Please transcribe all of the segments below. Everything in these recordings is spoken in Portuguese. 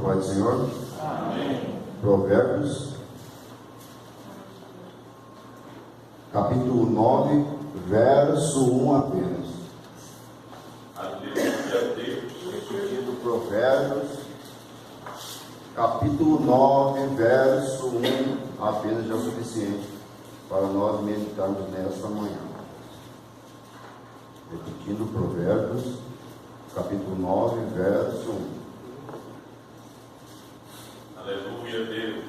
Pai do Senhor. Amém. Provérbios, capítulo 9, verso 1 apenas. Aleluia, Deus. Repetindo, Provérbios, capítulo 9, verso 1 apenas já é o suficiente para nós meditarmos nesta manhã. Repetindo, Provérbios, capítulo 9, verso 1. Aleluia, Deus.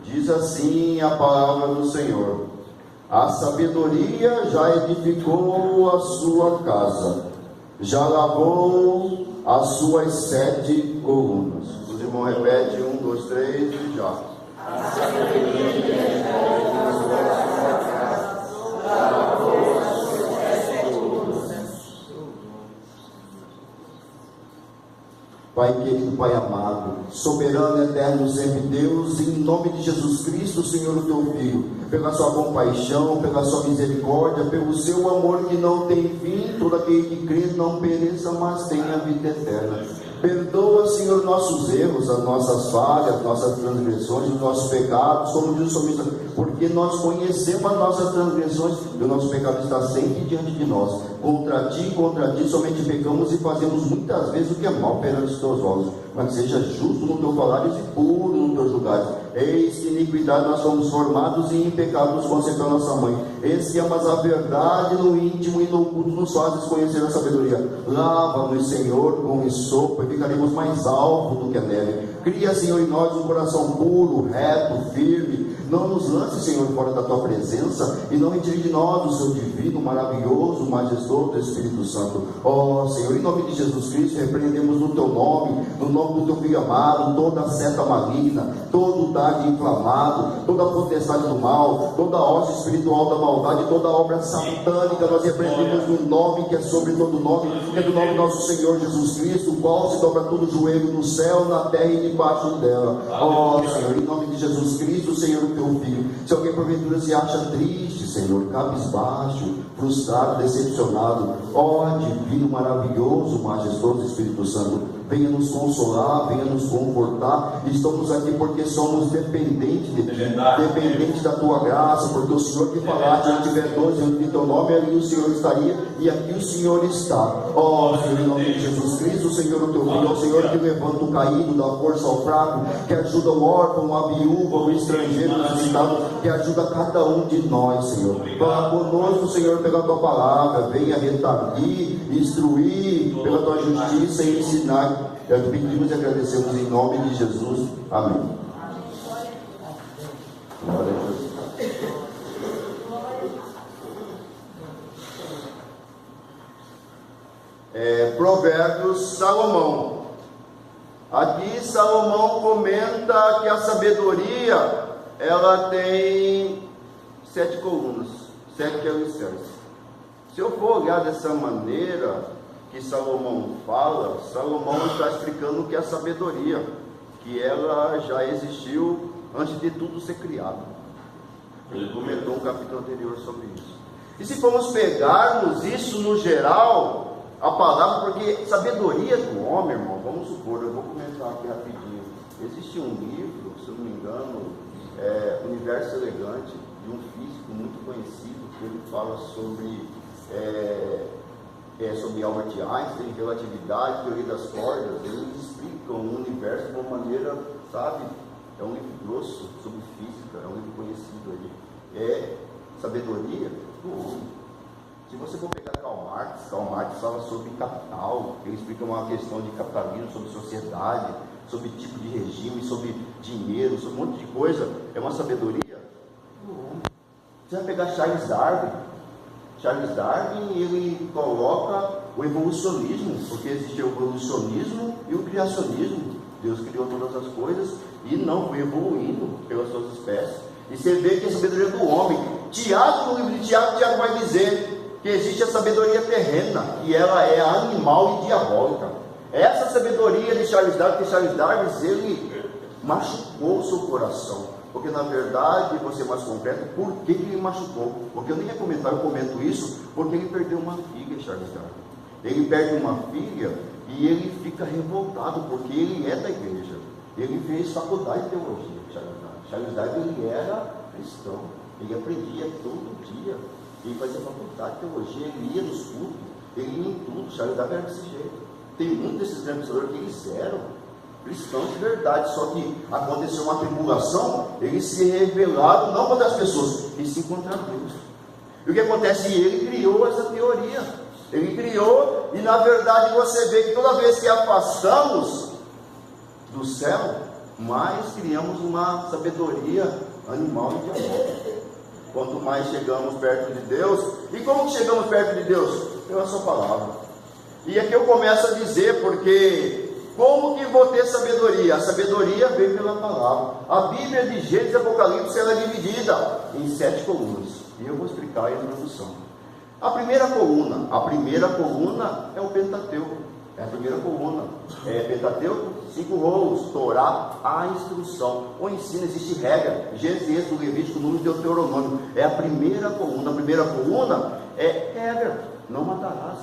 Diz assim a palavra do Senhor: a sabedoria já edificou a sua casa, já lavou as suas 7 colunas. Os irmãos repetem 1, 2, 3 e já. A sabedoria já edificou a sua casa, já lavou as suas 7 colunas. Pai querido, Pai amado, soberano, eterno, sempre Deus, em nome de Jesus Cristo, Senhor, o teu Filho, pela sua compaixão, pela sua misericórdia, pelo seu amor que não tem fim, todo aquele que crê não pereça, mas tenha vida eterna. Perdoa, Senhor, nossos erros, as nossas falhas, as nossas transgressões, os nossos pecados, como diz o salmista, porque nós conhecemos as nossas transgressões e o nosso pecado está sempre diante de nós. Contra ti, somente pecamos e fazemos muitas vezes o que é mal perante os teus olhos. Mas seja justo no teu falares e puro no teu julgares. Eis que iniquidade nós somos formados e em pecado nos concebeu nossa mãe. Eis que amas a verdade no íntimo e no oculto nos fazes conhecer a sabedoria. Lava-nos, Senhor, com sopo e ficaremos mais alto do que a neve. Cria, Senhor, em nós um coração puro, reto, firme. Não nos lance, Senhor, fora da tua presença e não retire de nós o seu divino, maravilhoso, majestoso Espírito Santo. Ó Senhor, em nome de Jesus Cristo, repreendemos no teu nome, no nome do teu Filho amado, toda a seta maligna, todo o dardo inflamado, toda a potestade do mal, toda a hoste espiritual da maldade, toda a obra satânica. Nós repreendemos no nome que é sobre todo nome, que é do nome do nosso Senhor Jesus Cristo, o qual se dobra todo o joelho no céu, na terra e debaixo dela. Ó Senhor, em nome de Jesus Cristo, Senhor, o teu Filho. Se alguém porventura se acha triste, Senhor, cabisbaixo, frustrado, decepcionado, ó divino, maravilhoso, majestoso Espírito Santo, venha nos consolar, venha nos confortar. Estamos aqui porque somos dependentes de ti, dependentes da tua graça, porque o Senhor que falaste, onde tiver 12 em teu nome, ali o Senhor estaria, e aqui o Senhor está. Ó Senhor, em nome de Jesus Cristo, o Senhor, o teu Filho, o Senhor que levanta o caído, dá força ao fraco, que ajuda o órfão, a viúva, o estrangeiro necessitado, que ajuda cada um de nós, Senhor. Fala conosco, Senhor, pela tua palavra, venha retardir, instruir pela tua justiça e ensinar. Pedimos e agradecemos em nome de Jesus. Amém. Glória a Jesus. Provérbios, Salomão. Aqui Salomão comenta que a sabedoria ela tem 7 colunas, 7 alicerces. Se eu for olhar dessa maneira que Salomão fala, Salomão está explicando o que é a sabedoria, que ela já existiu antes de tudo ser criado. Ele comentou um capítulo anterior sobre isso. E se formos pegarmos isso no geral, a palavra, porque sabedoria do homem, irmão, vamos supor, eu vou comentar aqui rapidinho. Existe um livro, se eu não me engano, Universo Elegante, de um físico muito conhecido, que ele fala sobre Albert Einstein, relatividade, teoria das cordas. Eles explicam o universo de uma maneira, sabe? É um livro grosso sobre física, é um livro conhecido aí. É sabedoria do homem. Se você for pegar Karl Marx fala sobre capital, ele explica uma questão de capitalismo, sobre sociedade, sobre tipo de regime, sobre dinheiro, sobre um monte de coisa. É uma sabedoria do homem. Você vai pegar Charles Darwin, ele coloca o evolucionismo, porque existe o evolucionismo e o criacionismo. Deus criou todas as coisas e não foi evoluindo pelas suas espécies. E você vê que a sabedoria do homem. Tiago, no livro de Tiago vai dizer que existe a sabedoria terrena, e ela é animal e diabólica. Essa sabedoria de Charles Darwin, que Charles Darwin, ele machucou o seu coração, porque na verdade, vou ser mais concreto, por que ele machucou? Porque eu nem ia comentar, eu comento isso, porque ele perdeu uma filha, Charles Darwin. Ele perde uma filha e ele fica revoltado, porque ele é da igreja. Ele fez faculdade de teologia, Charles Darwin, ele era cristão, ele aprendia todo dia, ele fazia faculdade de teologia, ele ia nos cultos, ele ia em tudo. Charles Darwin era desse jeito. Tem muitos desses grandes pensadores que eles eram cristãos de verdade, só que aconteceu uma tribulação, eles se revelaram não contra as pessoas, e sim contra Deus. E o que acontece? Ele criou essa teoria, ele criou, e na verdade você vê que toda vez que afastamos do céu, mais criamos uma sabedoria animal e diabólica. Quanto mais chegamos perto de Deus, e como que chegamos perto de Deus? Pela sua palavra. E aqui eu começo a dizer, porque como que vou ter sabedoria? A sabedoria vem pela palavra. A Bíblia de Gênesis e Apocalipse, ela é dividida em 7 colunas, e eu vou explicar a introdução. A primeira coluna é o Pentateuco. É a primeira coluna, Pentateuco, 5 rolos, Torá, a instrução, o ensino, existe regra, Gênesis, Êxodo, Levítico, Número, Deuteronômio, é a primeira coluna. A primeira coluna é regra: não matarás,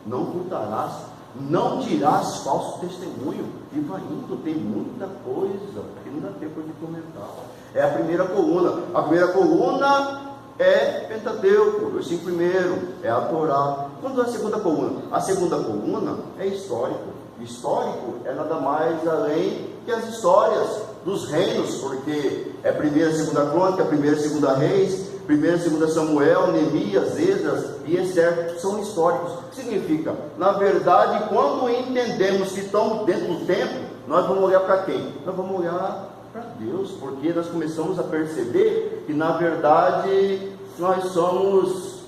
não furtarás, não dirás falso testemunho, e vai indo, tem muita coisa, que não dá tempo de comentar. É a primeira coluna. A primeira coluna é Pentateuco, os 5 primeiros, é a Torá. Quando é a segunda coluna? A segunda coluna é histórico. Histórico é nada mais além que as histórias dos reinos, porque é 1ª e 2ª Crônica, 1ª e 2ª Reis, 1ª e 2ª Samuel, Neemias, Esdras e Esther, são históricos. O que significa? Na verdade, quando entendemos que estamos dentro do tempo, nós vamos olhar para quem? Nós vamos olhar para Deus, porque nós começamos a perceber que na verdade nós somos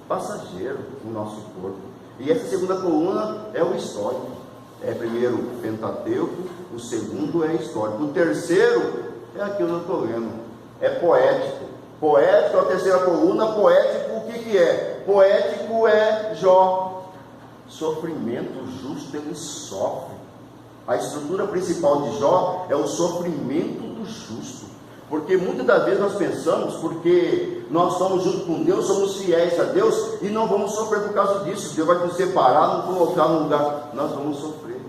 passageiros no nosso corpo. E essa segunda coluna é o histórico. É primeiro Pentateuco, o segundo é histórico, o terceiro é aquilo que eu estou lendo, é poético. Poético é a terceira coluna. Poético, o que é? Poético é Jó. Sofrimento justo, ele sofre. A estrutura principal de Jó é o sofrimento do justo, porque muitas das vezes nós pensamos, porque nós estamos junto com Deus, somos fiéis a Deus, e não vamos sofrer por causa disso. Deus vai nos separar, nos colocar no lugar, nós vamos sofrer,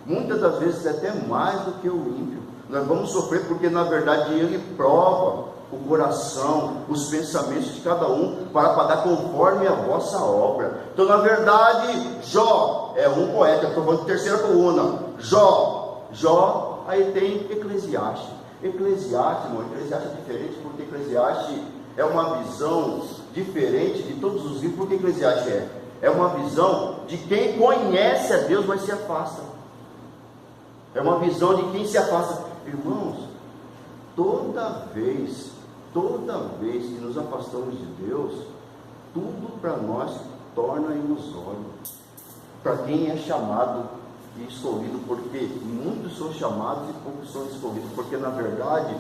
muitas das vezes até mais do que o ímpio. Nós vamos sofrer porque na verdade Ele prova o coração, os pensamentos de cada um, para pagar conforme a vossa obra. Então na verdade Jó é um poeta. Estou falando de terceira coluna, Jó, aí tem Eclesiastes. Irmão, Eclesiastes é diferente, porque Eclesiastes é uma visão diferente de todos os livros. Porque Eclesiastes é uma visão de quem conhece a Deus, mas se afasta. É uma visão de quem se afasta. Irmãos, toda vez que nos afastamos de Deus, tudo para nós se torna ilusório. Para quem é chamado e escolhido, porque muitos são chamados e poucos são escolhidos, porque na verdade,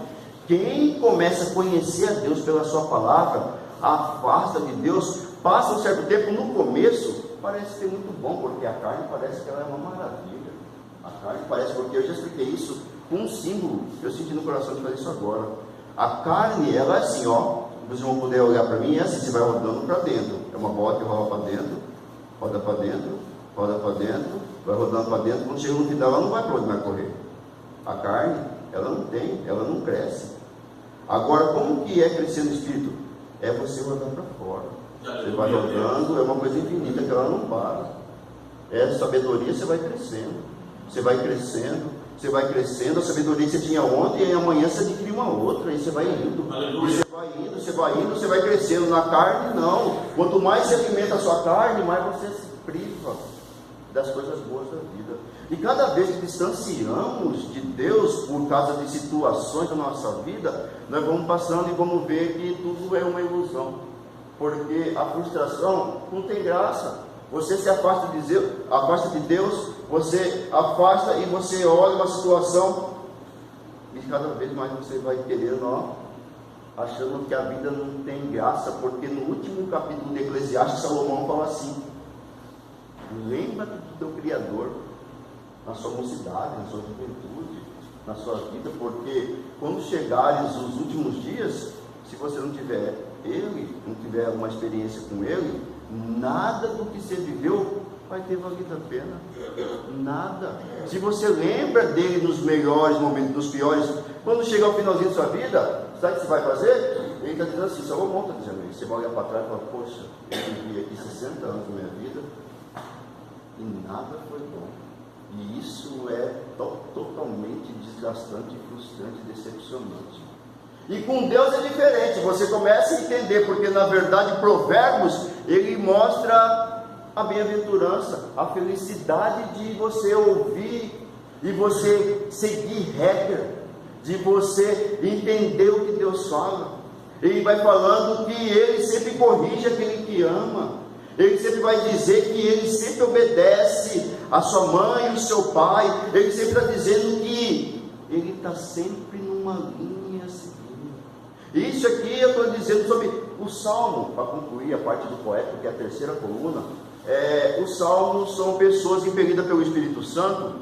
quem começa a conhecer a Deus pela sua palavra, afasta de Deus, passa um certo tempo, no começo, parece ser muito bom, porque a carne parece que ela é uma maravilha. A carne parece, porque eu já expliquei isso com um símbolo, que eu senti no coração de fazer isso agora. A carne, ela é assim, ó, vocês vão poder olhar para mim, é assim, você vai rodando para dentro, é uma bola que rola para dentro, roda para dentro, roda para dentro, vai rodando para dentro, quando chega no final, ela não vai para onde vai correr. A carne, ela não tem, ela não cresce. Agora, como que é crescer no Espírito? É você rodar para fora. Você vai rodando, é uma coisa infinita que ela não para. É sabedoria, você vai crescendo. Você vai crescendo, você vai crescendo. A sabedoria que você tinha ontem, e amanhã você adquire uma outra, e você vai indo. E você vai crescendo. Na carne, não. Quanto mais você alimenta a sua carne, mais você se priva das coisas boas da vida. E cada vez que distanciamos de Deus por causa de situações da nossa vida, nós vamos passando e vamos ver que tudo é uma ilusão, porque a frustração não tem graça. Você se afasta de Deus, você afasta e você olha uma situação e cada vez mais você vai querendo, achando que a vida não tem graça, porque no último capítulo de Eclesiastes, Salomão fala assim: lembra-te do teu Criador na sua mocidade, na sua juventude. na sua vida, porque quando chegares os últimos dias, se você não tiver Ele, não tiver uma experiência com Ele, nada do que você viveu vai ter valido a pena. Nada. Se você lembra dele nos melhores momentos, nos piores, quando chega ao finalzinho da sua vida, sabe o que você vai fazer? Ele está dizendo assim, Salomão está dizendo isso. Você vai olhar para trás e fala, poxa, eu vivi aqui 60 anos da minha vida e nada foi bom. E isso é totalmente desgastante, frustrante, decepcionante. E com Deus é diferente, você começa a entender, porque na verdade Provérbios, ele mostra a bem-aventurança, a felicidade de você ouvir e você seguir regra, de você entender o que Deus fala. Ele vai falando que ele sempre corrige aquele que ama, ele sempre vai dizer que ele sempre obedece a sua mãe e o seu pai, ele sempre está dizendo que ele está sempre numa linha a seguir. Isso aqui eu estou dizendo sobre o Salmo, para concluir a parte do poeta, que é a terceira coluna. Os salmos são pessoas impelidas pelo Espírito Santo,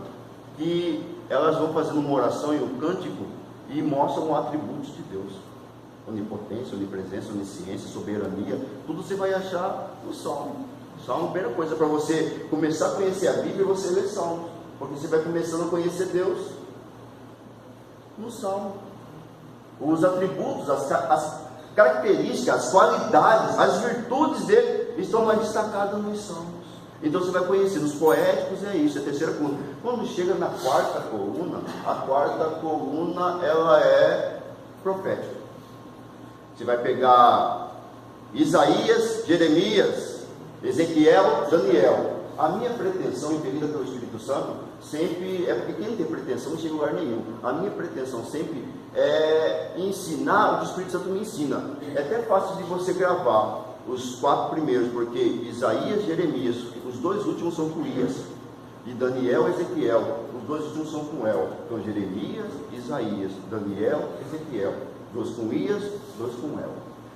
que elas vão fazendo uma oração e um cântico e mostram atributos de Deus: onipotência, onipresença, onisciência, soberania. Tudo você vai achar no Salmo. Salmo é a primeira coisa para você começar a conhecer a Bíblia, você lê Salmos, porque você vai começando a conhecer Deus no Salmo. Os atributos, as características, as qualidades, as virtudes dele estão mais destacadas nos Salmos. Então você vai conhecer, nos poéticos é isso, é a terceira coluna. Quando chega na quarta coluna, a quarta coluna ela é profética. Você vai pegar Isaías, Jeremias, Ezequiel, Daniel. A minha pretensão, impelida pelo Espírito Santo, sempre é, porque quem não tem pretensão não chega em lugar nenhum. A minha pretensão sempre é ensinar o que o Espírito Santo me ensina. É até fácil de você gravar os 4 primeiros, porque Isaías, Jeremias, os 2 últimos são com Ias, e Daniel e Ezequiel, os 2 últimos são com El. Então Jeremias, Isaías, Daniel, Ezequiel, 2 com Ias, 2 com El.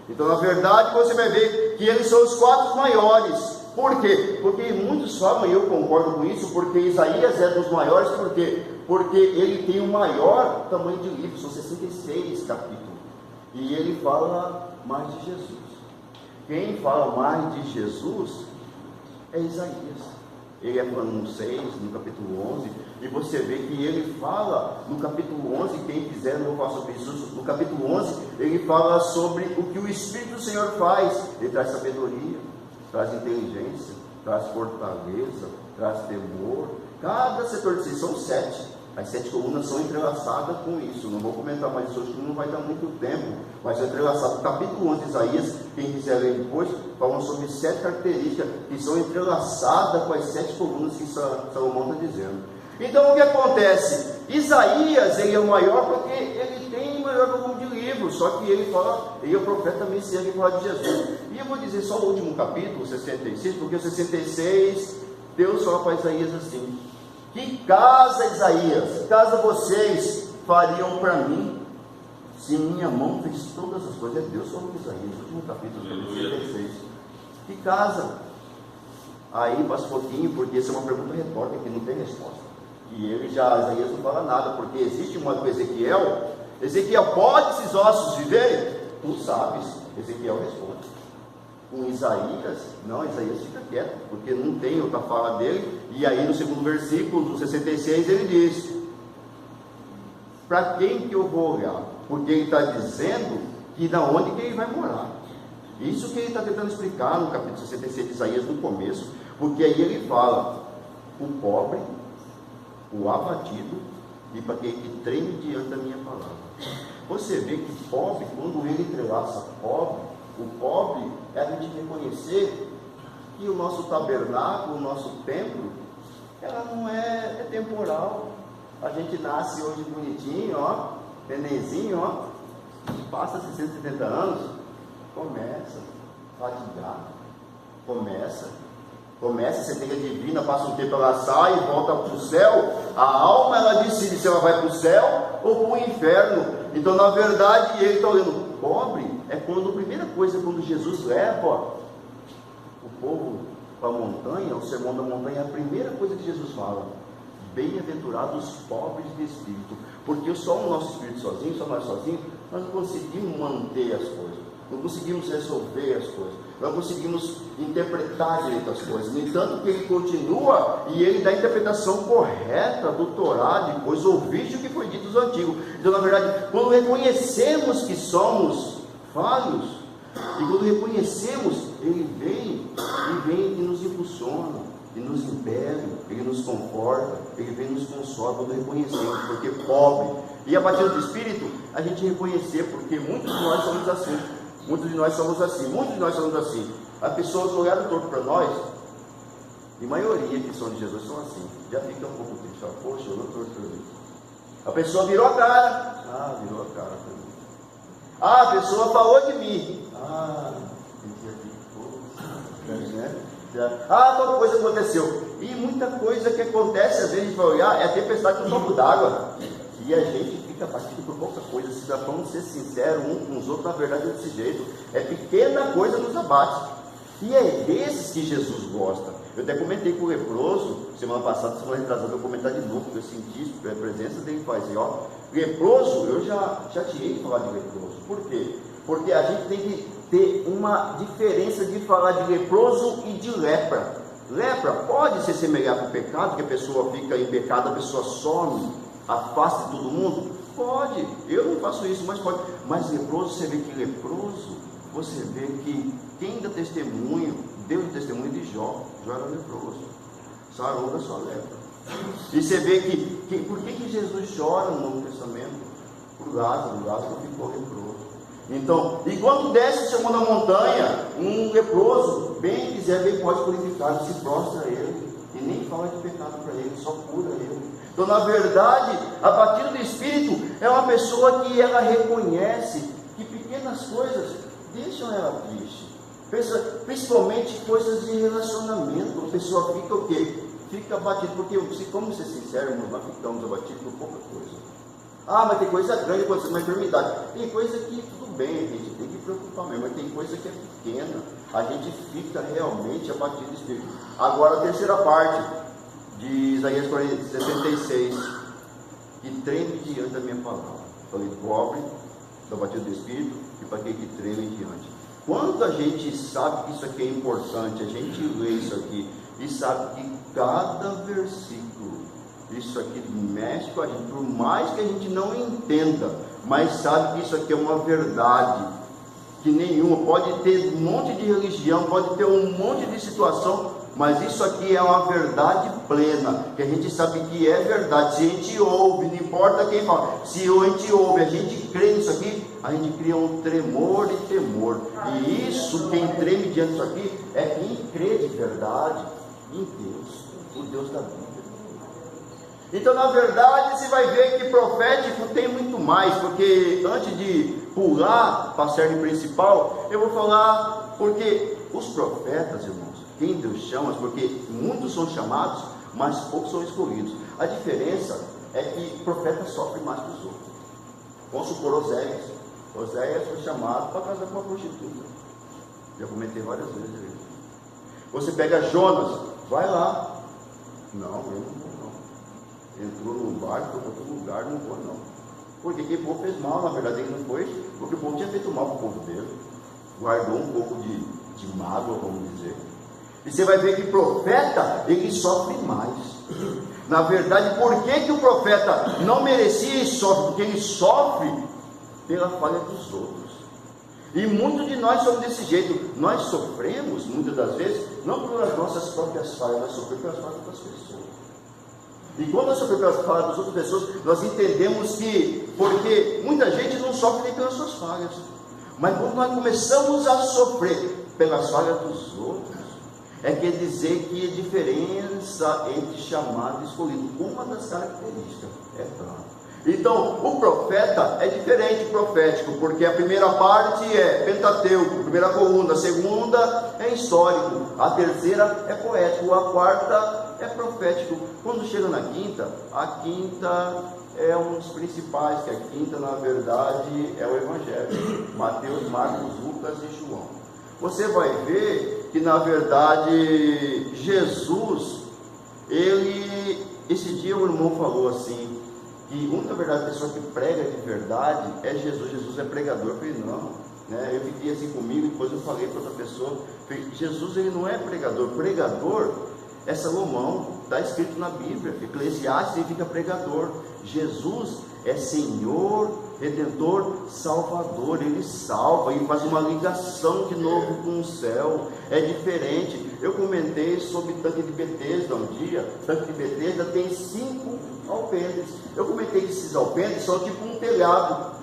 Então na verdade você vai ver que eles são os 4 maiores. Por quê? Porque muitos falam, e eu concordo com isso, porque Isaías é dos maiores, por quê? Porque ele tem o maior tamanho de livro, são 66 capítulos, e ele fala mais de Jesus. Quem fala mais de Jesus é Isaías. Ele é no 6, no capítulo 11, e você vê que ele fala no capítulo 11, quem quiser não falar sobre isso, no capítulo 11, ele fala sobre o que o Espírito do Senhor faz. Ele traz sabedoria, traz inteligência, traz fortaleza, traz temor. Cada setor de si são 7. As 7 colunas são entrelaçadas com isso. Não vou comentar mais isso hoje, porque não vai dar muito tempo, mas é entrelaçado. O capítulo 11 de Isaías, quem quiser ler depois, falam sobre 7 características que são entrelaçadas com as 7 colunas que Salomão está dizendo. Então o que acontece? Isaías, ele é o maior porque ele tem o maior volume de livros, só que ele fala, ele é o profeta messiânico que fala de Jesus. E eu vou dizer só o último capítulo, 66, porque o 66, Deus fala para Isaías assim: que casa, Isaías, casa vocês fariam para mim, se minha mão fez todas as coisas? É Deus falando com Isaías, no último capítulo 66. Que casa? Aí passa um pouquinho, porque essa é uma pergunta retórica que não tem resposta. E Isaías não fala nada, porque existe uma com Ezequiel. Ezequiel, pode esses ossos viverem? Tu sabes. Ezequiel responde. Com Isaías, não, Isaías fica quieto, porque não tem outra fala dele. E aí no segundo versículo, do 66, ele diz: para quem que eu vou olhar? Porque ele está dizendo que da onde que ele vai morar. Isso que ele está tentando explicar no capítulo 66 de Isaías, no começo, porque aí ele fala: o pobre, o abatido, e para aquele que treme diante da minha palavra. Você vê que pobre, quando ele entrelaça pobre, o pobre é a gente reconhecer que o nosso tabernáculo, o nosso templo, ela não é temporal. A gente nasce hoje bonitinho, ó, nenenzinho, ó, passa 670 anos, começa a fadigar, começa, você tem a divina, passa um tempo, ela sai e volta para o céu. A alma, ela decide se ela vai para o céu ou para o inferno. Então na verdade ele está olhando. Pobre é quando a primeira coisa, quando Jesus leva o povo para a montanha, o sermão da montanha, a primeira coisa que Jesus fala: bem-aventurados os pobres de espírito, porque só o nosso espírito sozinho, só nós sozinhos, nós não conseguimos manter as coisas, não conseguimos resolver as coisas, não conseguimos interpretar direito as coisas. No entanto, que ele continua e ele dá a interpretação correta do Torá, depois ouviste o que foi dito dos antigos. Então, na verdade, quando reconhecemos que somos falhos, e quando reconhecemos, ele vem e nos impulsiona, e nos impele, ele nos conforta, ele vem nos consola quando reconhecemos, porque pobre. E a partir do Espírito, a gente reconhecer, porque muitos de nós somos assim. Muitos de nós somos assim. As pessoas olham torto para nós, e a maioria que são de Jesus são assim. Já fica um pouco triste, fala, poxa, eu não torto para mim. A pessoa virou a cara, virou a cara para mim. A pessoa falou de mim, tal coisa aconteceu. E muita coisa que acontece, às vezes a gente vai olhar, é a tempestade no copo d'água. E a gente fica batido por pouca coisa. Se nós vamos ser sinceros uns com os outros, na verdade é desse jeito. É pequena coisa nos abate. E é desses que Jesus gosta. Eu até comentei com o leproso, semana passada, semana retrasada, eu vou comentar de novo, porque eu senti a presença dele fazer, leproso, eu já tirei de falar de leproso. Por quê? Porque a gente tem que ter uma diferença de falar de leproso e de lepra. Lepra pode se semelhar com o pecado, que a pessoa fica em pecado, a pessoa some, afasta de todo mundo? Pode, eu não faço isso, mas pode. Mas leproso, você vê que leproso, você vê que quem dá testemunho, deu de testemunho de Jó. Jó era leproso, sarou da sua lepra. E você vê que por que Jesus chora no Novo Testamento? Por Lázaro ficou leproso. Então, e quando desce o sermão da montanha, um leproso, bem quiser, bem pode purificar, se prostra a ele, e nem fala de pecado para ele, só cura ele. Então, na verdade, a partir do Espírito, é uma pessoa que ela reconhece que pequenas coisas deixam ela triste, principalmente coisas de relacionamento. A pessoa fica o quê? Fica abatido, porque, como ser sincero, irmãos, nós ficamos abatidos por pouca coisa. Mas tem coisa grande, pode ser uma enfermidade. Tem coisa que tudo bem, a gente tem que preocupar mesmo, mas tem coisa que é pequena. A gente fica realmente abatido do Espírito. Agora, a terceira parte de Isaías 66, que treme diante da minha palavra. Falei, pobre, do abatido do Espírito, e para aquele que treme diante. Quando a gente sabe que isso aqui é importante, a gente lê isso aqui, e sabe que cada versículo, isso aqui mexe com a gente, por mais que a gente não entenda, mas sabe que isso aqui é uma verdade, que nenhuma, pode ter um monte de religião, pode ter um monte de situação, mas isso aqui é uma verdade plena, que a gente sabe que é verdade. Se a gente ouve, não importa quem fala, se a gente ouve, a gente crê nisso aqui, a gente cria um tremor e temor, e isso, quem treme diante disso aqui, é quem crê de verdade em Deus, o Deus da Bíblia. Então, na verdade, você vai ver que profético tem muito mais, porque antes de pular para a série principal, eu vou falar, porque os profetas, irmãos, quem Deus chama, porque muitos são chamados, mas poucos são escolhidos. A diferença é que profeta sofre mais que os outros. Vamos supor Oséias. Oséias foi chamado para casar com uma prostituta. Já comentei várias vezes isso. Você pega Jonas, vai lá. Não, eu não vou não. Entrou num barco, foi para outro lugar, não vou não. Porque aquele povo fez mal, na verdade ele não foi, porque o povo tinha feito mal para o povo dele. Guardou um pouco de mágoa, vamos dizer. E você vai ver que profeta, ele sofre mais. Na verdade, por que o profeta não merecia e sofre? Porque ele sofre pela falha dos outros. E muitos de nós somos desse jeito. Nós sofremos, muitas das vezes, não pelas nossas próprias falhas, nós sofremos pelas falhas das pessoas. E quando nós sofremos pelas falhas das outras pessoas, nós entendemos que, porque muita gente não sofre nem pelas suas falhas, mas quando nós começamos a sofrer pelas falhas dos outros, quer dizer que a diferença entre chamado e escolhido, uma das características é clara. Então, o profeta é diferente profético, porque a primeira parte é Pentateuco, primeira coluna, a segunda é histórico, a terceira é poético, a quarta é profético. Quando chega na quinta, a quinta é um dos principais, que a quinta, na verdade, é o Evangelho, Mateus, Marcos, Lucas e João. Você vai ver que, na verdade, Jesus, ele que esse dia o irmão falou assim, que a única verdade, a pessoa que prega de verdade é Jesus. Jesus é pregador. Eu falei, não, né? Eu fiquei assim comigo, depois eu falei para outra pessoa, falei, Jesus ele não é pregador. Pregador é Salomão, está escrito na Bíblia. Eclesiastes significa pregador. Jesus é Senhor, Redentor, Salvador. Ele salva, ele faz uma ligação de novo com o céu. É diferente. Eu comentei sobre o tanque de Betesda um dia. O tanque de Betesda tem 5 alpendres. Eu comentei que esses alpendres são tipo um telhado.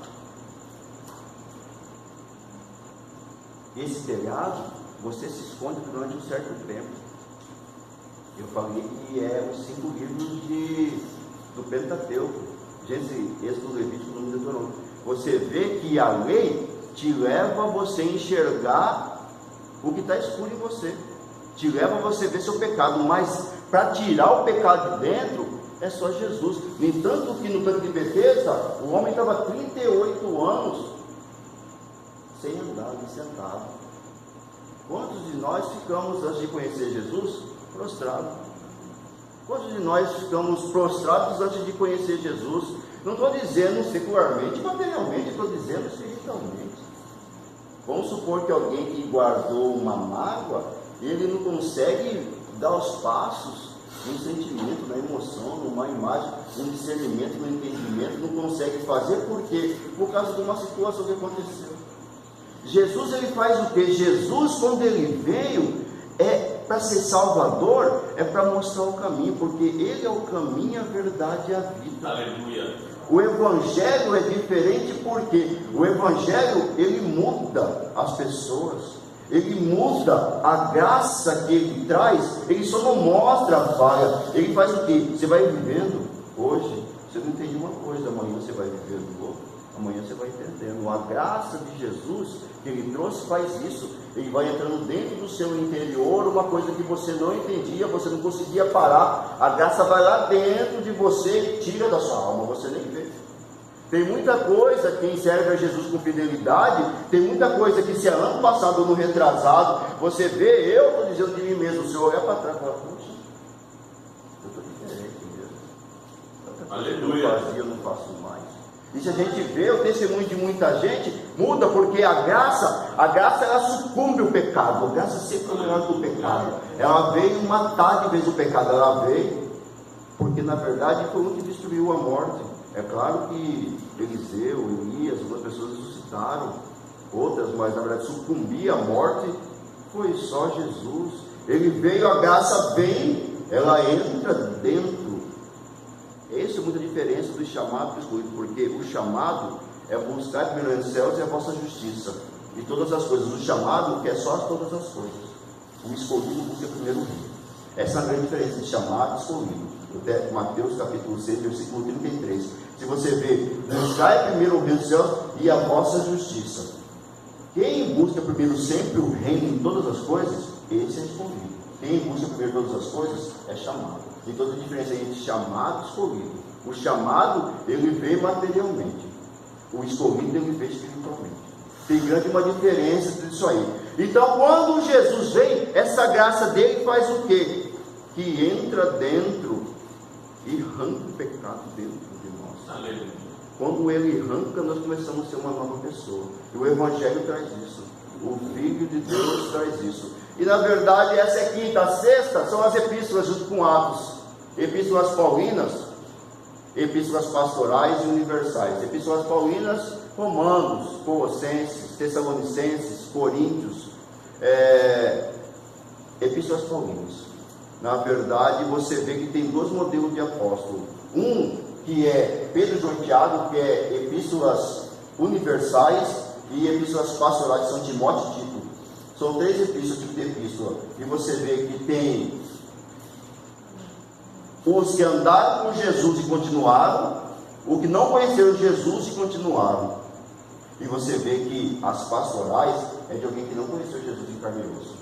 Esse telhado, você se esconde durante um certo tempo. Eu falei que é os 5 livros do Pentateuco. Gênesis, Êxodo, Levítico, Número, Deuteronômio. Você vê que a lei te leva a você enxergar o que está escuro em você. Te leva a você ver seu pecado. Mas para tirar o pecado de dentro, é só Jesus. No entanto, que no tanque de Betesda, o homem estava 38 anos sem andar, nem sentado. Quantos de nós ficamos, antes de conhecer Jesus, prostrados? Quantos de nós ficamos prostrados antes de conhecer Jesus? Não estou dizendo secularmente, materialmente, estou dizendo espiritualmente. Vamos supor que alguém que guardou uma mágoa, ele não consegue dar os passos no sentimento, na emoção, numa imagem, no discernimento, no entendimento, não consegue fazer. Por quê? Por causa de uma situação que aconteceu. Jesus, ele faz o quê? Jesus, quando ele veio, para ser Salvador, é para mostrar o caminho, porque ele é o caminho, a verdade e a vida. Aleluia. O Evangelho é diferente porque o Evangelho, ele muda as pessoas, ele muda a graça que ele traz, ele só não mostra a falha, ele faz o quê? Você vai vivendo hoje, você não entende uma coisa, amanhã você vai viver do outro, amanhã você vai entendendo. A graça de Jesus que ele trouxe faz isso, ele vai entrando dentro do seu interior, uma coisa que você não entendia, você não conseguia parar, a graça vai lá dentro de você e tira da sua alma, você nem vê. Tem muita coisa, quem serve a Jesus com fidelidade, tem muita coisa que se é ano passado ou no retrasado, você vê, eu estou dizendo de mim mesmo, se eu olhar para trás e falar, puxa, eu estou diferente mesmo. Aleluia. Eu fazia, eu não faço mais. E se a gente vê o testemunho de muita gente, muda, porque a graça ela sucumbe o pecado. A graça sempre é melhor que o pecado. Ela veio matar de vez o pecado. Ela veio porque na verdade foi um que destruiu a morte. É claro que Eliseu, Elias, algumas pessoas ressuscitaram, outras, mas na verdade sucumbir à morte foi só Jesus. Ele veio, a graça vem, ela entra dentro. Essa é muita diferença do chamado e do escolhido, porque o chamado é buscar primeiro os céus e a vossa justiça, e todas as coisas. O chamado quer só todas as coisas. O escolhido busca primeiro o reino. Essa é a grande diferença de chamado e escolhido. Mateus capítulo 6, versículo 33. Se você vê, buscar primeiro o reino dos céus e a vossa justiça. Quem busca primeiro sempre o reino em todas as coisas, esse é escolhido. Quem busca primeiro todas as coisas é chamado. Tem toda a diferença entre chamado e escolhido. O chamado, ele veio materialmente. O escolhido, ele veio espiritualmente. Tem grande uma diferença disso aí. Então, quando Jesus vem, essa graça dele faz o quê? Que entra dentro e arranca o pecado dentro de nós. Aleluia. Quando ele arranca, nós começamos a ser uma nova pessoa. E o Evangelho traz isso. O Filho de Deus traz isso. E na verdade, essa é quinta. A sexta são as epístolas junto com Atos. Epístolas paulinas, epístolas pastorais e universais. Epístolas paulinas, Romanos, Colossenses, Tessalonicenses, Coríntios. Epístolas paulinas. Na verdade, você vê que tem 2 modelos de apóstolo. Um que é Pedro, João e Tiago, que é epístolas universais, e epístolas pastorais, são Timóteo e Tito. São 3 epístolas, tipo de epístola. E você vê que tem os que andaram com Jesus e continuaram, os que não conheceram Jesus e continuaram. E você vê que as pastorais é de alguém que não conheceu Jesus em carne e osso.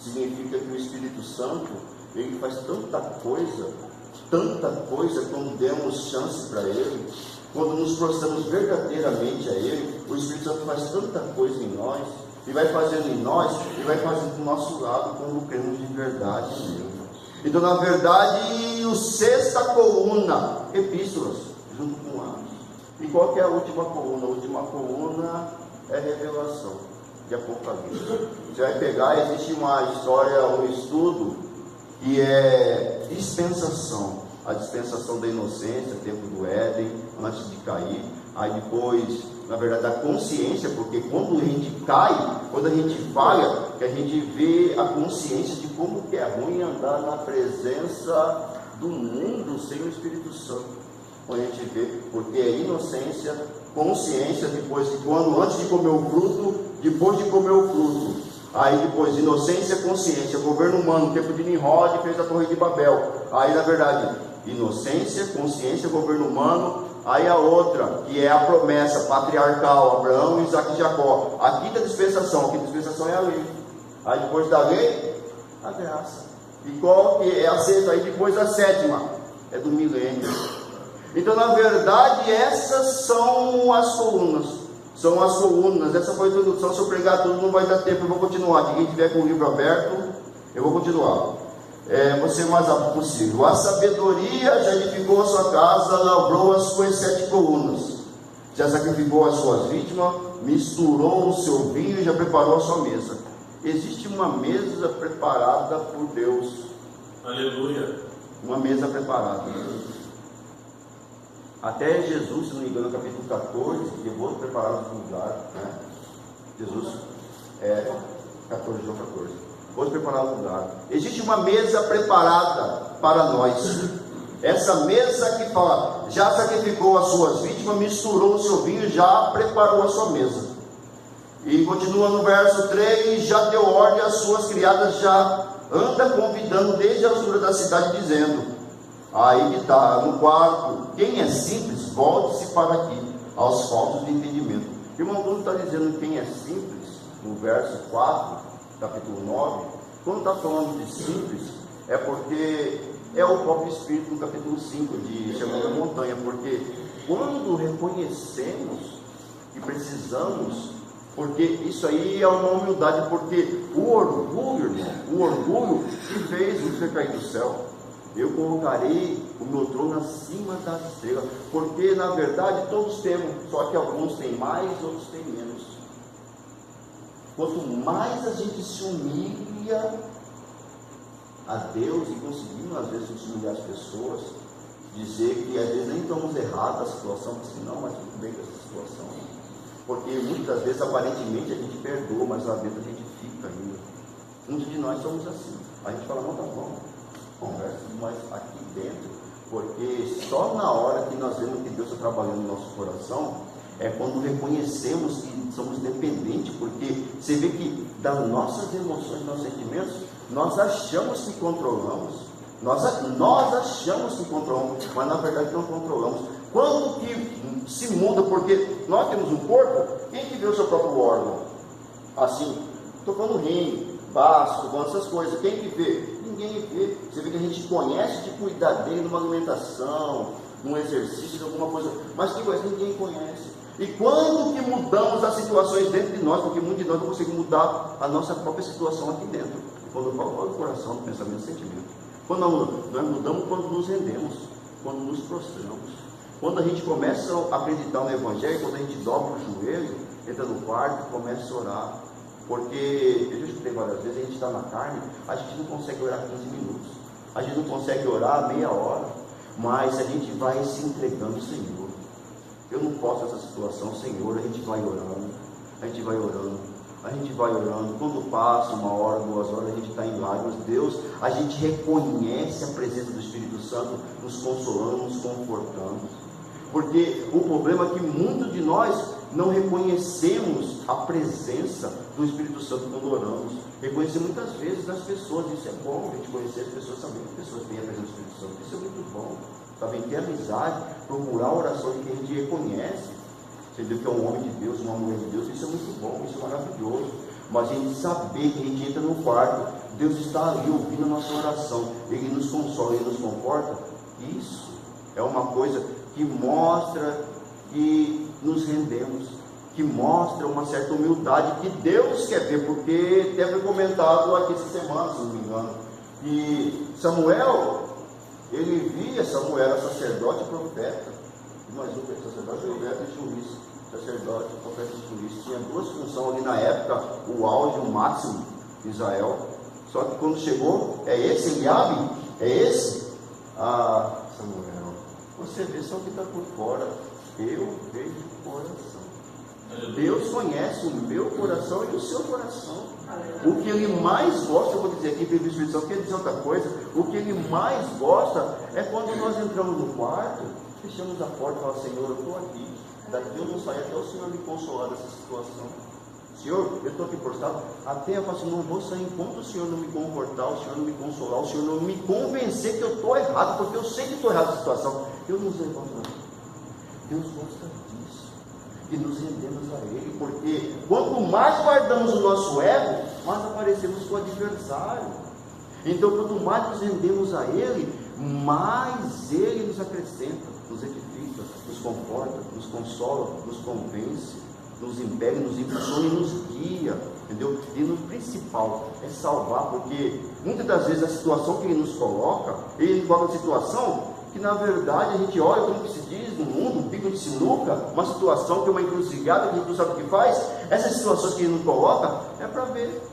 Significa que o Espírito Santo, ele faz tanta coisa, quando demos chance para ele, quando nos prostramos verdadeiramente a ele, o Espírito Santo faz tanta coisa em nós, e vai fazendo em nós, e vai fazendo do nosso lado, quando cremos de verdade nele. Então, na verdade, o sexto coluna, epístolas, junto com Atos. E qual que é a última coluna? A última coluna é revelação de Apocalipse. Você vai pegar, existe uma história, um estudo, que é dispensação. A dispensação da inocência, tempo do Éden, antes de cair. Aí depois, na verdade, a consciência, porque quando a gente cai, quando a gente falha, que a gente vê a consciência de como que é ruim andar na presença do mundo sem o Espírito Santo. Quando a gente vê, porque é inocência, consciência, depois de quando, antes de comer o fruto, depois de comer o fruto. Aí depois, inocência, consciência, governo humano, tempo de Nimrod, fez a Torre de Babel. Aí, na verdade, inocência, consciência, governo humano. Aí a outra, que é a promessa patriarcal, Abraão, Isaac e Jacó. A quinta dispensação, é a lei. Aí depois da lei, a graça. E qual que é a sexta? Aí depois a sétima, é do milênio. Então, na verdade, essas são as colunas. São as colunas. Essa foi a introdução. Se eu pregar tudo, não vai dar tempo. Eu vou continuar. Quem tiver com o livro aberto, eu vou continuar. Vou ser o mais rápido possível. A sabedoria já edificou a sua casa, lavrou as suas 7 colunas. Já sacrificou as suas vítimas, misturou o seu vinho e já preparou a sua mesa. Existe uma mesa preparada por Deus. Aleluia. Uma mesa preparada. Até Jesus, se não me engano, no capítulo 14, levou preparado o lugar, né? Jesus, 14, João 14. Vou preparar o lugar. Existe uma mesa preparada para nós. Essa mesa que fala, já sacrificou as suas vítimas, misturou o seu vinho, já preparou a sua mesa. E continua no verso 3, já deu ordem às suas criadas, já anda convidando desde a altura da cidade, dizendo, aí que está, no quarto, quem é simples, volte-se para aqui, aos faltos de entendimento. Irmão, quando está dizendo quem é simples, no verso 4, capítulo 9, quando está falando de simples, é porque é o próprio Espírito no capítulo 5, de Sermão da Montanha, porque quando reconhecemos que precisamos, porque isso aí é uma humildade, porque o orgulho, irmão, o orgulho que fez você cair do céu. Eu colocarei o meu trono acima das estrelas, porque na verdade todos temos, só que alguns têm mais, outros têm menos. Quanto mais a gente se humilha a Deus e conseguimos às vezes nos humilhar as pessoas, dizer que às vezes nem estamos errados na situação, mas assim, não, mas tudo bem com essa situação, porque muitas vezes aparentemente a gente perdoa, mas lá dentro a gente fica ainda. Muitos de nós somos assim, a gente fala, não, tá bom, conversa, mas aqui dentro, porque só na hora que nós vemos que Deus está trabalhando no nosso coração, é quando reconhecemos que somos dependentes, porque você vê que das nossas emoções, nossos sentimentos, nós achamos que controlamos, nós achamos que controlamos, mas na verdade não controlamos. Quando que se muda, porque nós temos um corpo, quem que vê o seu próprio órgão? Assim, estou falando rim, baço, estou falando essas coisas, quem que vê? Ninguém vê. Você vê que a gente conhece de cuidar dele numa alimentação, num exercício, alguma coisa, mas que coisa ninguém conhece. E quando que mudamos as situações dentro de nós, porque muitos de nós não conseguem mudar a nossa própria situação aqui dentro. Quando eu falo do coração, do pensamento, do sentimento. Quando nós mudamos, quando nos rendemos, quando nos prostramos. Quando a gente começa a acreditar no Evangelho, quando a gente dobra o joelho, entra no quarto e começa a orar. Porque, eu já escutei várias vezes, a gente está na carne, a gente não consegue orar 15 minutos. A gente não consegue orar meia hora. Mas a gente vai se entregando, Senhor. Eu não posso essa situação, Senhor. A gente vai orando, a gente vai orando, a gente vai orando. Quando passa 1 hora, 2 horas, a gente está em lágrimas. Deus, a gente reconhece a presença do Espírito Santo nos consolando, nos confortando. Porque o problema é que muitos de nós não reconhecemos a presença do Espírito Santo quando oramos. Reconhecer muitas vezes nas pessoas, isso é bom, a gente conhecer as pessoas, saber que as pessoas têm a presença do Espírito Santo, isso é muito bom. Saber ter amizade, procurar a oração de quem a gente reconhece, entendeu? Que é um homem de Deus, uma mulher de Deus, isso é muito bom, isso é maravilhoso. Mas a gente saber que a gente entra no quarto, Deus está ali ouvindo a nossa oração, Ele nos consola, Ele nos conforta, isso é uma coisa que mostra que nos rendemos, que mostra uma certa humildade que Deus quer ver, porque até foi comentado aqui essa semana, se não me engano, e Samuel, Ele via, Samuel era sacerdote e profeta, mas o sacerdote, profeta e juiz, sacerdote, profeta e juiz, tinha duas funções ali na época, o auge, o máximo de Israel. Só que quando chegou, é esse Eliabe? É esse? Ah, Samuel, você vê só o que está por fora, eu vejo o coração. Deus conhece o meu coração e o seu coração. O que Ele mais gosta, eu vou dizer aqui, pela Espírito Santo, quer dizer outra coisa, o que Ele mais gosta é quando nós entramos no quarto, fechamos a porta e falamos: Senhor, eu estou aqui, daqui eu não saio até o Senhor me consolar dessa situação. Senhor, eu estou aqui prostrado, até eu falo assim, não vou sair enquanto o Senhor não me confortar, o Senhor não me consolar, o Senhor não me convencer que eu estou errado, porque eu sei que estou errado nessa situação. Eu não sei quanto. Deus gosta disso, e nos rendemos a Ele, porque quanto mais guardamos o nosso ego, mais aparecemos com o adversário. Então, quanto mais nos rendemos a Ele, mais Ele nos acrescenta, nos edifica, nos conforta, nos consola, nos convence, nos impele, nos impulsiona e nos guia, entendeu? E no principal é salvar, porque muitas das vezes a situação que Ele nos coloca, Ele coloca a situação que na verdade a gente olha, como que se diz no mundo, um pico de sinuca, uma situação que é uma encruzilhada, que a gente não sabe o que faz. Essas situações que Ele nos coloca é para ver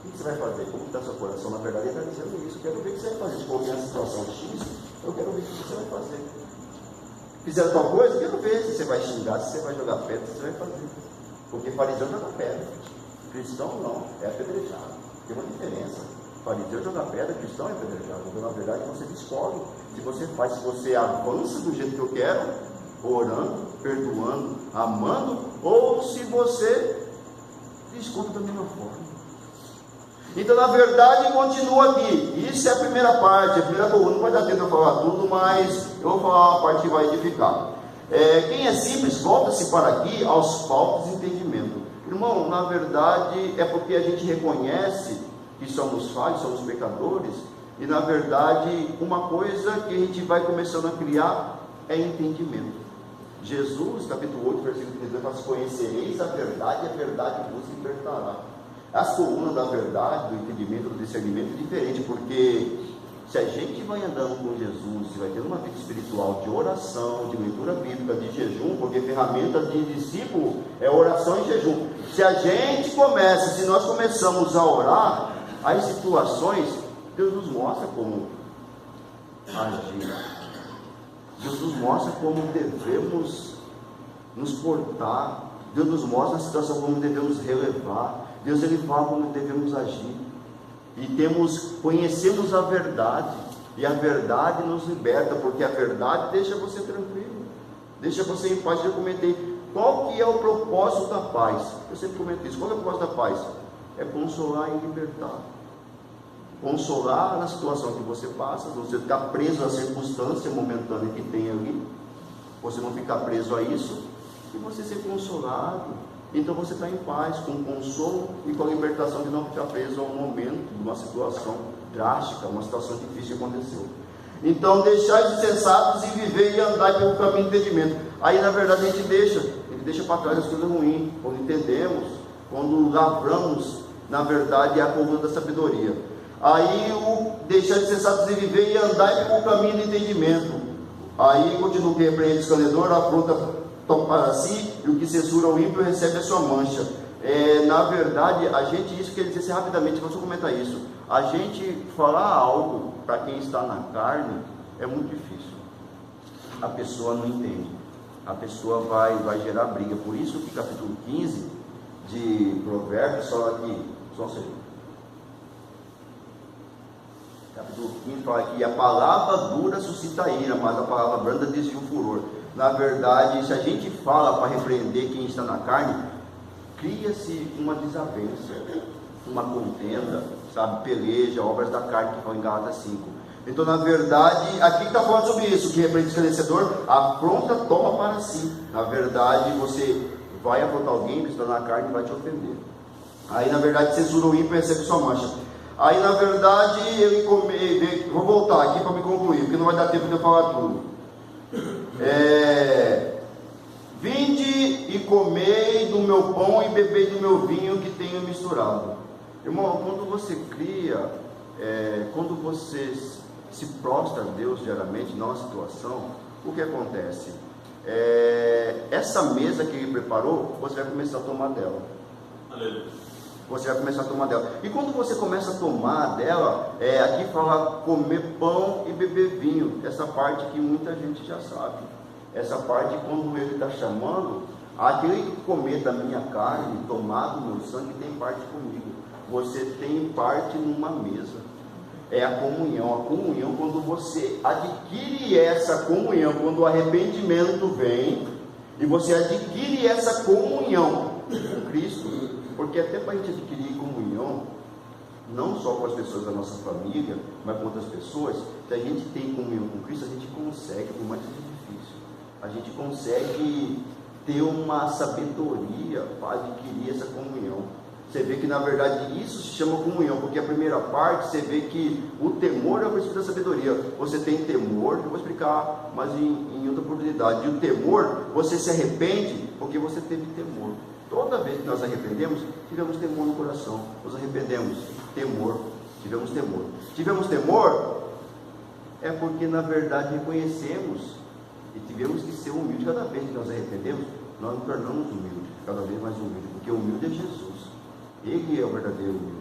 o que você vai fazer, como está seu coração. Na verdade Ele está dizendo isso: eu quero ver o que você vai fazer. Se for uma situação X, eu quero ver o que você vai fazer. Fizeram tal coisa, eu quero ver se você vai xingar, se você vai jogar pedra, se você vai fazer. Porque fariseu joga pedra, cristão não, é apedrejado. Tem uma diferença. Fariseu joga pedra, cristão é apedrejado. Então, na verdade, você escolhe se você faz, se você avança do jeito que eu quero, orando, perdoando, amando, ou se você desculpa da mesma forma. Então, na verdade, continua aqui. Isso é a primeira parte, a primeira coluna. Não vai dar tempo de eu falar tudo, mas eu vou falar uma parte que vai edificar. Quem é simples, volta-se para aqui aos faltos de entendimento. Irmão, na verdade, é porque a gente reconhece que somos falhos, somos pecadores, e na verdade, uma coisa que a gente vai começando a criar é entendimento. Jesus, capítulo 8, versículo 32, fala: conhecereis a verdade, e a verdade vos libertará. As colunas da verdade, do entendimento, do discernimento é diferente, porque se a gente vai andando com Jesus, se vai ter uma vida espiritual de oração, de leitura bíblica, de jejum, porque ferramenta de discípulo é oração e jejum. Se a gente começa, se nós começamos a orar, as situações, Deus nos mostra como agir. Deus nos mostra como devemos nos portar. Deus nos mostra a situação como devemos relevar. Deus, Ele fala como devemos agir. E conhecemos a verdade. E a verdade nos liberta, porque a verdade deixa você tranquilo, deixa você em paz. Eu comentei, qual que é o propósito da paz? Eu sempre comento isso. Qual é o propósito da paz? É consolar e libertar. Consolar na situação que você passa, você ficar preso à circunstância momentânea que tem ali, você não ficar preso a isso, e você ser consolado. Então você está em paz, com consolo e com a libertação de não ficar preso a um momento, uma situação drástica, uma situação difícil que aconteceu. Então, deixai de ser sábios e viver e andar pelo caminho do entendimento. Aí, na verdade, a gente deixa para trás as coisas ruins, quando entendemos, quando lavramos, na verdade, a coluna da sabedoria. Aí, deixar de ser sábios e viver e andar pelo caminho do entendimento. Aí, continua o que repreende o esclarecedor, afronta toma para si, e o que censura o ímpio recebe a sua mancha. Na verdade, isso quer dizer assim, rapidamente, vou só comentar isso. A gente falar algo para quem está na carne é muito difícil. A pessoa não entende. A pessoa vai gerar briga. Por isso que capítulo 15 de Provérbios fala que, só um segundo. Capítulo 15 fala que a palavra dura suscita ira, mas a palavra branda desvia o furor. Na verdade, se a gente fala para repreender quem está na carne, cria-se uma desavença, uma contenda, sabe, peleja, obras da carne, que falam em Gálatas 5. Então, na verdade, aqui está falando sobre isso, que repreende o esclarecedor, afronta, toma para si. Na verdade, você vai afrontar alguém que está na carne e vai te ofender. Aí, na verdade, censura o ímpio e recebe sua mancha. Aí, na verdade, vou voltar aqui para me concluir, porque não vai dar tempo de eu falar tudo. Vinde e comei do meu pão e bebei do meu vinho que tenho misturado. Irmão, quando você cria, quando você se prostra a Deus diariamente, não a situação, o que acontece? Essa mesa que Ele preparou, você vai começar a tomar dela. Aleluia. Você vai começar a tomar dela. E quando você começa a tomar dela, aqui fala comer pão e beber vinho. Essa parte que muita gente já sabe. Essa parte quando Ele está chamando, aquele que comer da minha carne, tomar do meu sangue, tem parte comigo. Você tem parte numa mesa. É a comunhão. A comunhão, quando você adquire essa comunhão, quando o arrependimento vem, e você adquire essa comunhão com Cristo, porque até para a gente adquirir comunhão, não só com as pessoas da nossa família, mas com outras pessoas, se a gente tem comunhão com Cristo, a gente consegue, por mais que seja difícil, a gente consegue ter uma sabedoria para adquirir essa comunhão. Você vê que na verdade isso se chama comunhão, porque a primeira parte você vê que o temor é o princípio da sabedoria. Você tem temor, eu vou explicar mais em outra oportunidade. E o temor, você se arrepende porque você teve temor. Toda vez que nós arrependemos, tivemos temor no coração. Nos arrependemos, temor, tivemos temor. Tivemos temor é porque na verdade reconhecemos e tivemos que ser humildes. Cada vez que nós arrependemos, nós nos tornamos humildes, cada vez mais humildes, porque o humilde é Jesus. Ele é o verdadeiro humilde,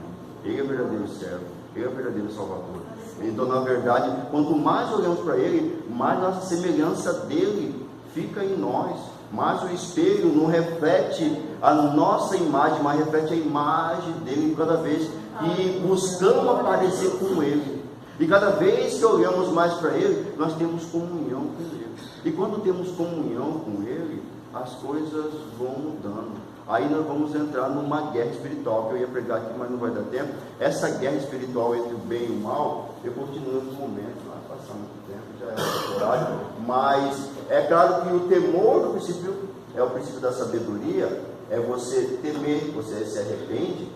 Ele é o verdadeiro servo, Ele é o verdadeiro Salvador. Então, na verdade, quanto mais olhamos para Ele, mais nossa semelhança dele fica em nós. Mas o espelho não reflete a nossa imagem, mas reflete a imagem dele cada vez que buscamos aparecer com Ele. E cada vez que olhamos mais para Ele, nós temos comunhão com Ele. E quando temos comunhão com Ele, as coisas vão mudando. Aí nós vamos entrar numa guerra espiritual, que eu ia pregar aqui, mas não vai dar tempo. Essa guerra espiritual entre o bem e o mal, eu continuo nesse momento, não vai passar muito tempo, já é horário. Mas é claro que o temor do princípio é o princípio da sabedoria, é você temer, você se arrepende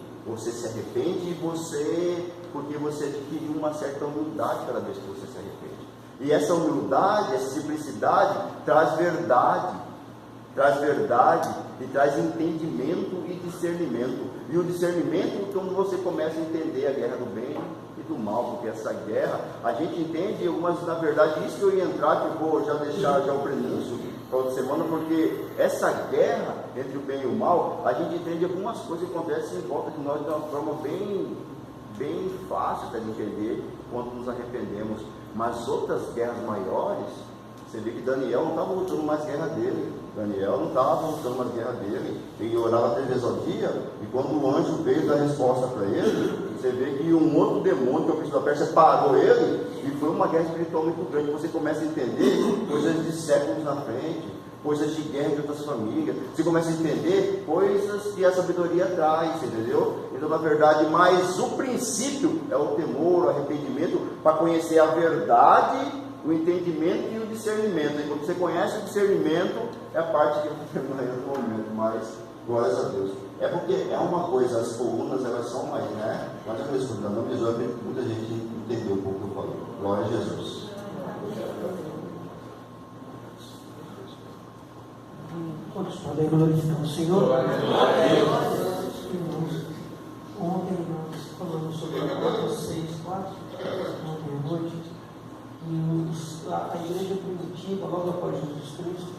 e porque você adquiriu uma certa humildade cada vez que você se arrepende. E essa humildade, essa simplicidade traz verdade e traz entendimento e discernimento. E o discernimento, quando você começa a entender a guerra do bem e do mal, porque essa guerra, a gente entende algumas, na verdade, isso que eu ia entrar, que eu vou já deixar o prenúncio para outra semana, porque essa guerra entre o bem e o mal, a gente entende algumas coisas que acontecem em volta de nós de uma forma bem fácil de entender quando nos arrependemos. Mas outras guerras maiores, você vê que Daniel não estava lutando mais guerra dele. Daniel não estava lutando mais guerra dele. Ele orava 3 vezes ao dia. E quando o anjo veio dar resposta para ele, você vê que um outro demônio, que é o príncipe da Pérsia, parou ele. E foi uma guerra espiritual muito grande. Você começa a entender coisas de séculos na frente, coisas de guerra de outras famílias. Você começa a entender coisas que a sabedoria traz, entendeu? Então, na verdade, mas o princípio é o temor, o arrependimento, para conhecer a verdade, o entendimento e o discernimento. E quando você conhece o discernimento, é a parte que eu estou terminando no momento, mas glórias a Deus. É porque é uma coisa, as colunas elas são mais, né? Mas eu escutando, não me muita gente entendeu um pouco o que eu falei. Glória a Jesus. Todos podem glorificar o Senhor. Ontem nós falamos sobre Mateus 6, 4, ontem à noite, e a igreja primitiva, logo após Jesus Cristo,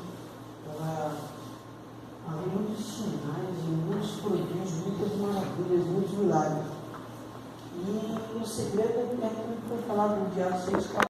havia muitos sinais, muitos prodígios, muitas maravilhas, muitos milagres. E o segredo é como foi falado no Diário 6, 4.